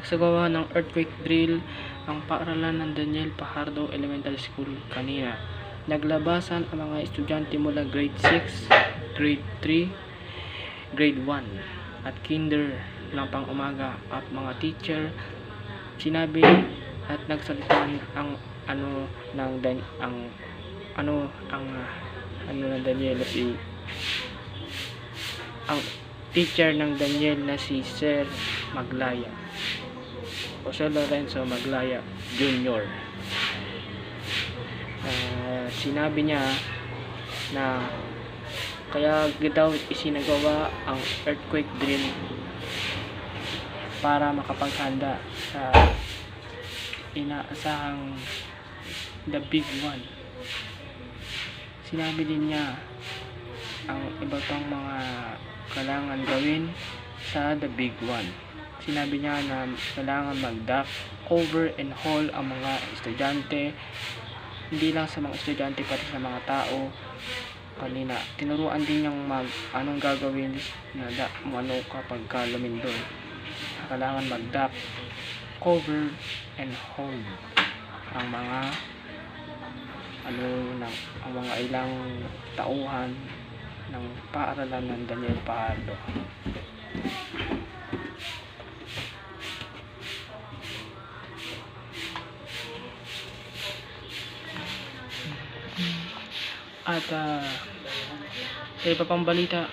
Nagsagawa ng earthquake drill ang paaralan ng Daniel Fajardo Elementary School kanina. Naglabasan ang mga estudyante mula grade 6, grade 3, grade 1 at kinder ng pang-umaga at mga teacher. Sinabi at nagsalita ang Daniel na ang teacher ng Daniel na si Sir Maglaya o Sir Lorenzo Maglaya Jr. Sinabi niya na kaya daw isinagawa ang earthquake drill para makapaghanda sa inaasahang the big one. Sinabi din niya ang iba pang mga kailangan gawin sa the big one. Sinabi niya na kailangan mag-duck, cover, and haul ang mga estudyante, hindi lang sa mga estudyante pati sa mga tao. Kanina tinuruan din niyang anong gagawin na kapag lumindol. Kailangan mag-duck, cover, and hold ang mga ang mga ilang tauhan ng paaralan ng Daniel Fajardo. At sa iba pang balita,